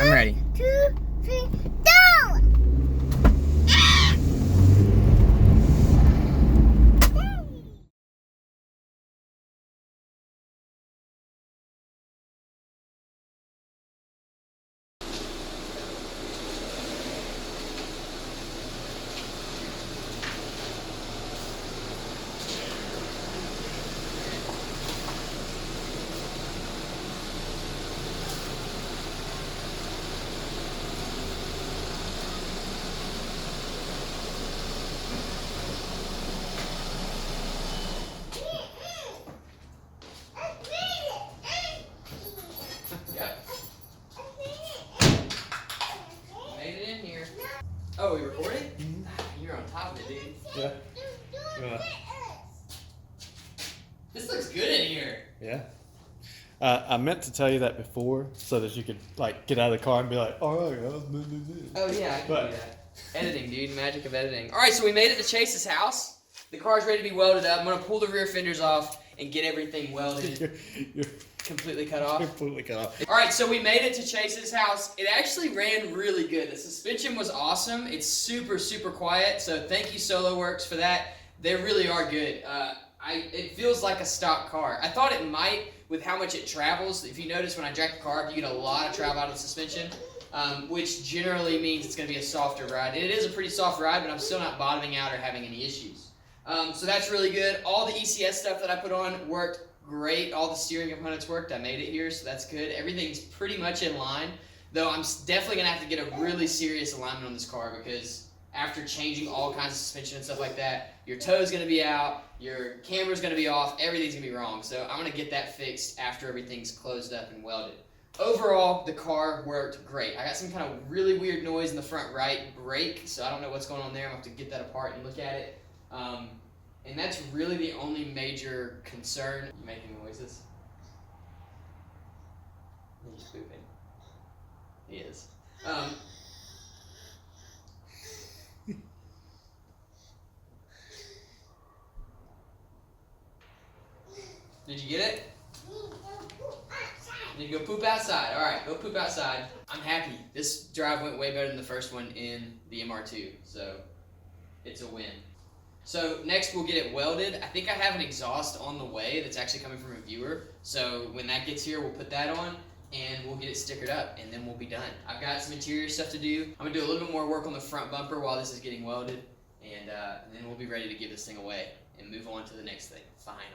I'm ready. 2, 3, go! Made it in here. Oh, we recording? You're on top of it, dude. Yeah. This looks good in here. Yeah. I meant to tell you that before so that you could like get out of the car and be like, all right, guys, do this. Oh yeah, I can But- do that. Editing, dude. Magic of editing. All right, so we made it to Chase's house. The car's ready to be welded up. I'm gonna pull the rear fenders off and get everything welded. You're Completely cut off. completely cut off. All right, so we made it to Chase's house. It actually ran really good. The suspension was awesome. It's super, super quiet. So thank you, Solo Works, for that. They really are good. It feels like a stock car. I thought it might with how much it travels. If you notice when I jack the car up, you get a lot of travel out of the suspension, which generally means it's going to be a softer ride. It is a pretty soft ride, but I'm still not bottoming out or having any issues. So that's really good. All the ECS stuff that I put on worked great. All the steering components worked. I made it here, so that's good. Everything's pretty much in line, though I'm definitely going to have to get a really serious alignment on this car because after changing all kinds of suspension and stuff like that, your toe's going to be out, your camera's going to be off, everything's going to be wrong. So I'm going to get that fixed after everything's closed up and welded. Overall, the car worked great. I got some kind of really weird noise in the front right brake, so I don't know what's going on there. I'm going to have to get that apart and look at it. And that's really the only major concern. You making noises? He's pooping. He is. Did you get it? Need to go poop outside. All right, go poop outside. I'm happy. This drive went way better than the first one in the MR2, so it's a win. So next we'll get it welded. I think I have an exhaust on the way that's actually coming from a viewer. So when that gets here, we'll put that on and we'll get it stickered up and then we'll be done. I've got some interior stuff to do. I'm gonna do a little bit more work on the front bumper while this is getting welded and then we'll be ready to give this thing away and move on to the next thing, finally.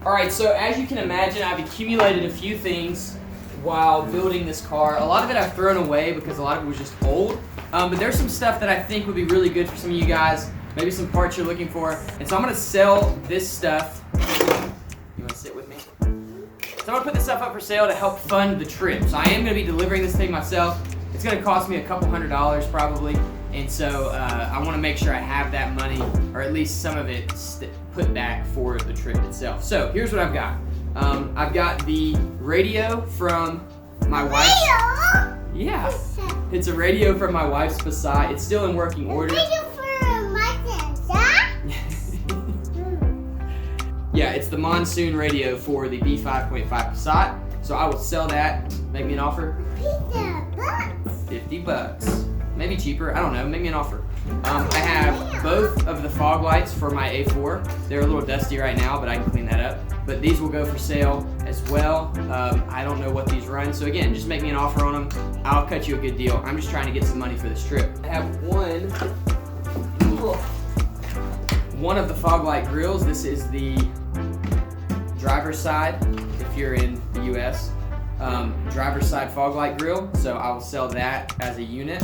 Alright, so as you can imagine, I've accumulated a few things while building this car. A lot of it I've thrown away because a lot of it was just old. But there's some stuff that I think would be really good for some of you guys. Maybe some parts you're looking for. And so I'm going to sell this stuff. You want to sit with me? So I'm going to put this stuff up for sale to help fund the trip. So I am going to be delivering this thing myself. It's going to cost me a couple $100s probably. And so I want to make sure I have that money, or at least some of it put back for the trip itself. So here's what I've got. I've got the radio from my wife's. Yeah, it's a radio from my wife's Passat. It's still in working order. Yeah, it's the monsoon radio for the B5.5 Passat. So I will sell that. Make me an offer. $50. Maybe cheaper, I don't know, make me an offer. I have both of the fog lights for my A4. They're a little dusty right now, but I can clean that up. But these will go for sale as well. I don't know what these run, so again, just make me an offer on them. I'll cut you a good deal. I'm just trying to get some money for this trip. I have one of the fog light grills. This is the driver's side, if you're in the US. Driver's side fog light grill, so I will sell that as a unit.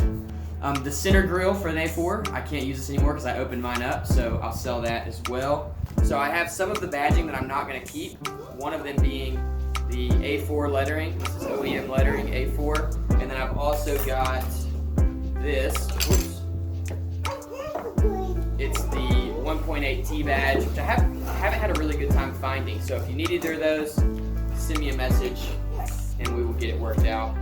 The center grill for an A4, I can't use this anymore because I opened mine up, so I'll sell that as well. So I have some of the badging that I'm not going to keep, one of them being the A4 lettering. This is OEM lettering, A4. And then I've also got this. Oops. It's the 1.8T badge, which I haven't had a really good time finding. So if you need either of those, send me a message and we will get it worked out.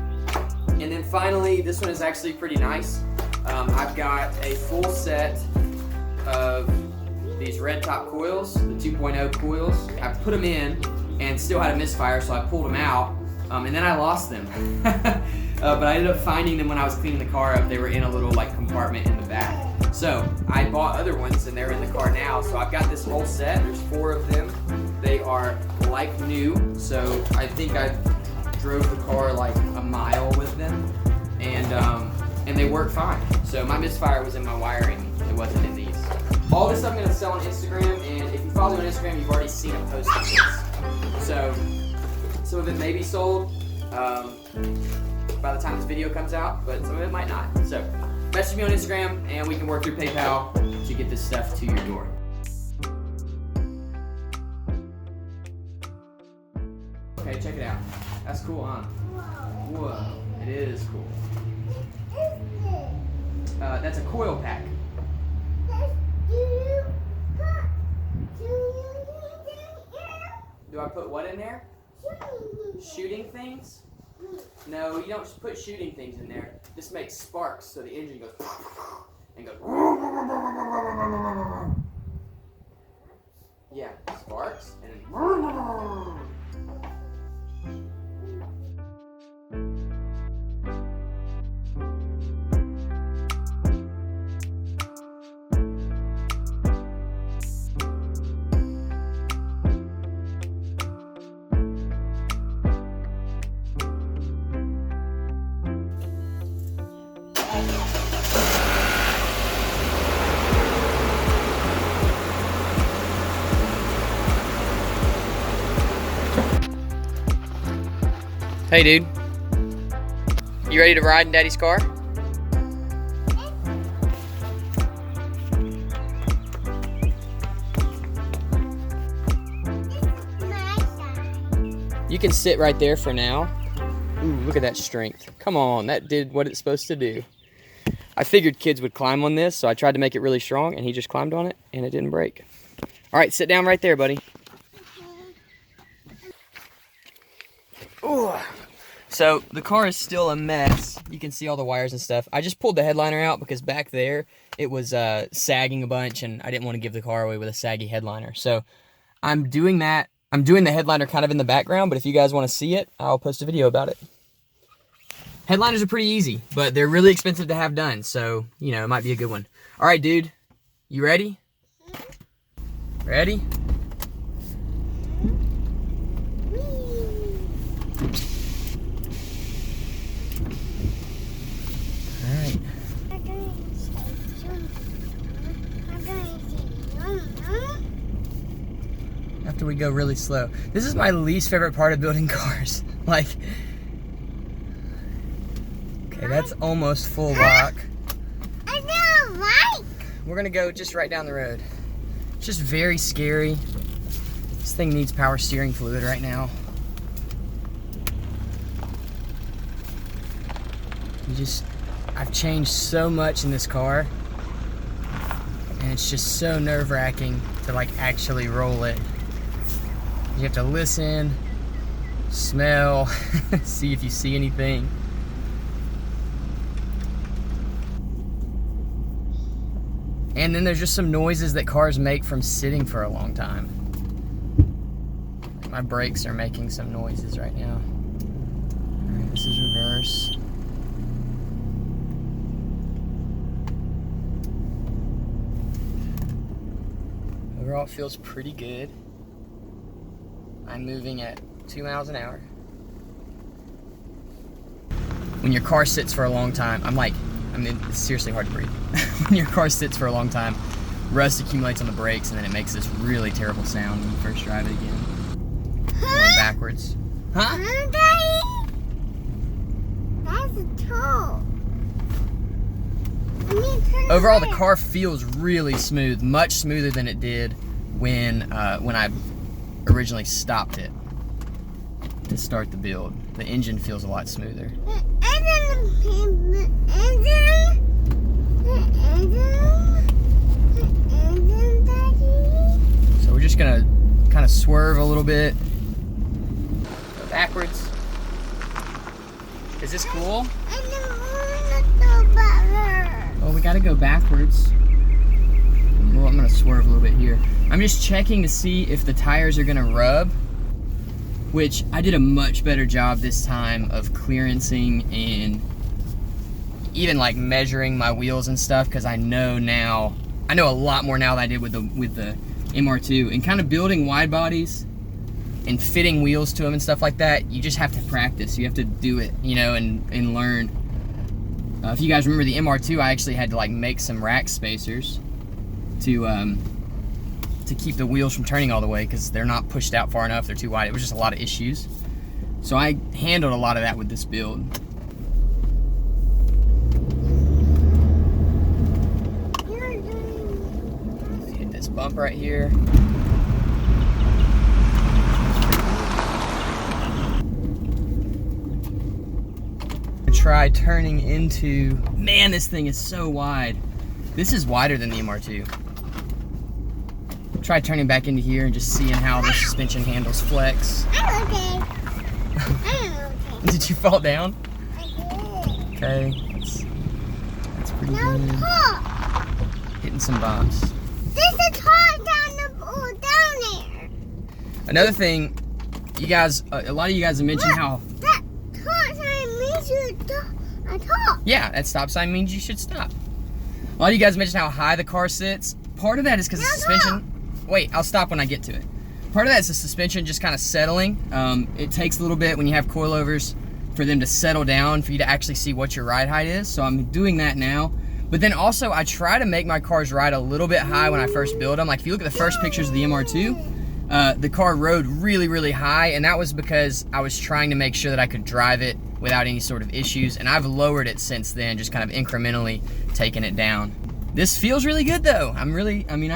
And then finally, this one is actually pretty nice. I've got a full set of these red top coils, the 2.0 coils. I put them in and still had a misfire, so I pulled them out, and then I lost them. But I ended up finding them when I was cleaning the car up. They were in a little compartment in the back. So I bought other ones and they're in the car now. So I've got this whole set. There's 4 of them. They are like new, so I think I drove the car like a mile with them, and they work fine. So my misfire was in my wiring, it wasn't in these. All this I'm going to sell on Instagram, and if you follow me on Instagram, you've already seen a post of this. So some of it may be sold by the time this video comes out, but some of it might not. So message me on Instagram and we can work through PayPal to get this stuff to your door. Okay, check it out. That's cool, huh? Whoa, it is cool. That's a coil pack. Do I put what in there? Shooting things? No, you don't put shooting things in there. This makes sparks, so the engine goes and goes. Yeah, sparks and then. Hey dude, you ready to ride in Daddy's car? You can sit right there for now. Ooh, look at that strength. Come on, that did what it's supposed to do. I figured kids would climb on this, so I tried to make it really strong, and he just climbed on it, and it didn't break. All right, sit down right there, buddy. Ooh. So the car is still a mess. You can see all the wires and stuff. I just pulled the headliner out because back there it was sagging a bunch, and I didn't want to give the car away with a saggy headliner. So I'm doing that. I'm doing the headliner kind of in the background, but if you guys want to see it, I'll post a video about it. Headliners are pretty easy, but they're really expensive to have done, so, you know, it might be a good one. All right, dude, you ready? Ready? after we go really slow. This is my least favorite part of building cars. Like, okay, that's almost full lock. I don't like. We're gonna go just right down the road. It's just very scary. This thing needs power steering fluid right now. I've changed so much in this car, and it's just so nerve-wracking to like actually roll it. You have to listen, smell, see if you see anything. And then there's just some noises that cars make from sitting for a long time. My brakes are making some noises right now. All right, this is reverse. Overall, it feels pretty good. I'm moving at 2 miles an hour. When your car sits for a long time, it's seriously hard to breathe. When your car sits for a long time, rust accumulates on the brakes, and then it makes this really terrible sound when you first drive it again. Going backwards. Huh? Daddy? That's a toe. Overall, the car feels really smooth, much smoother than it did when I originally stopped it to start the build. The engine feels a lot smoother. So we're just gonna kind of swerve a little bit, go backwards. Is this cool? Oh, we gotta go backwards. Well, I'm gonna swerve a little bit here. I'm just checking to see if the tires are gonna rub, which I did a much better job this time of clearancing and even like measuring my wheels and stuff, because I know a lot more now than I did with the MR2. And kind of building wide bodies and fitting wheels to them and stuff like that, you just have to practice. You have to do it, you know, and learn. If you guys remember the MR2, I actually had to like make some rack spacers to keep the wheels from turning all the way, because they're not pushed out far enough, they're too wide. It was just a lot of issues. So I handled a lot of that with this build. Let's hit this bump right here. Try turning into, man, this thing is so wide. This is wider than the MR2. Try turning back into here and just seeing how the suspension handles flex. I'm okay. I'm okay. Did you fall down? I did. Okay, that's pretty Now good. talk. Hitting some bumps. There's a talk down there. Another thing, you guys, a lot of you guys have mentioned how. That talk sign means you talk. Yeah, that stop sign means you should stop. A lot of you guys mentioned how high the car sits. Part of that is because the suspension. Wait, I'll stop when I get to it. Part of that is the suspension just kind of settling. It takes a little bit when you have coilovers for them to settle down, for you to actually see what your ride height is. So I'm doing that now. But then also I try to make my cars ride a little bit high when I first build them. Like if you look at the first pictures of the MR2, the car rode really, really high, and that was because I was trying to make sure that I could drive it without any sort of issues, and I've lowered it since then, just kind of incrementally taking it down. This feels really good though. I'm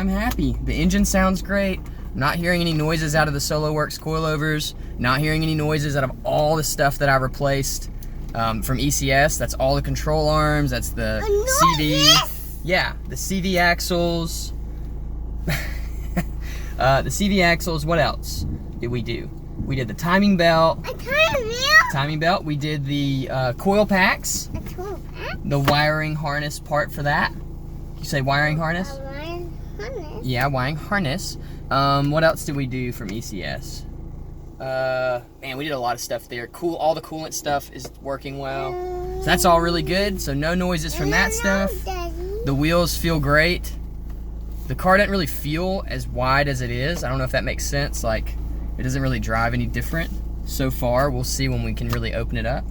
happy. The engine sounds great. I'm not hearing any noises out of the SoloWorks coilovers, not hearing any noises out of all the stuff that I replaced from ECS. That's all the control arms, that's the CV. Yeah, the CV axles. The CV axles, what else did we do? We did the timing belt. Timing belt. We did the coil packs. The wiring harness part for that. You say wiring harness? Yeah, wiring harness. What else did we do from ECS? Man, we did a lot of stuff there. All the coolant stuff is working well. So that's all really good. So no noises from that stuff. The wheels feel great. The car doesn't really feel as wide as it is. I don't know if that makes sense. Like, it doesn't really drive any different so far. We'll see when we can really open it up.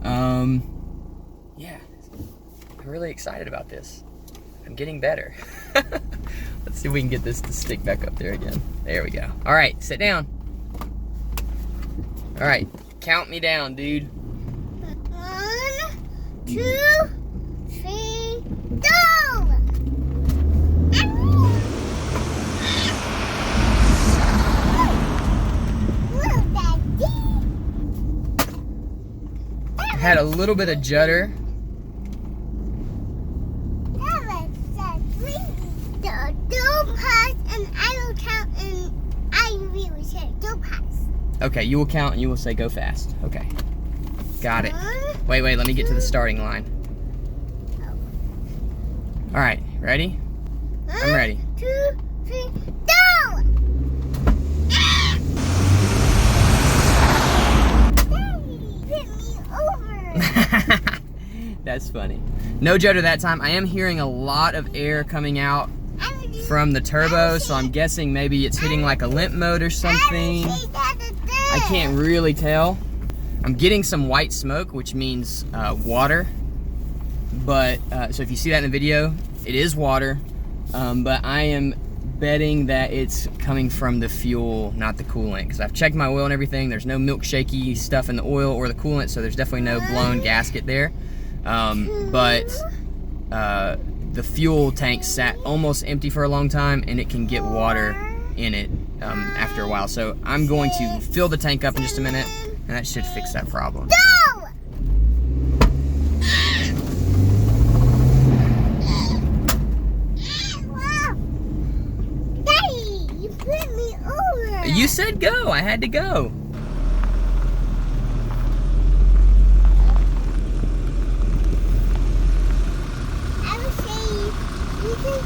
Yeah, I'm really excited about this. I'm getting better. Let's see if we can get this to stick back up there again. There we go. All right, sit down. All right, count me down, dude. 1, 2, 3, go! Look, Daddy. Had a little bit of judder. That was the 3. Don't pass, and I will count, and I will say don't pass. Okay, you will count and you will say go fast. Okay, got it. 1, Wait, let me get to the starting line. All right, ready? I'm ready. 2, 3, go! Daddy, hit me over. That's funny. No judder that time. I am hearing a lot of air coming out from the turbo, so I'm guessing maybe it's hitting like a limp mode or something. I can't really tell. I'm getting some white smoke, which means water. But, so if you see that in the video, it is water. But I am betting that it's coming from the fuel, not the coolant. Because I've checked my oil and everything. There's no milkshakey stuff in the oil or the coolant, so there's definitely no blown gasket there. But the fuel tank sat almost empty for a long time, and it can get water in it after a while. So I'm going to fill the tank up in just a minute, and that should fix that problem. Go! Daddy, you put me over. You said go. I had to go. I would say you can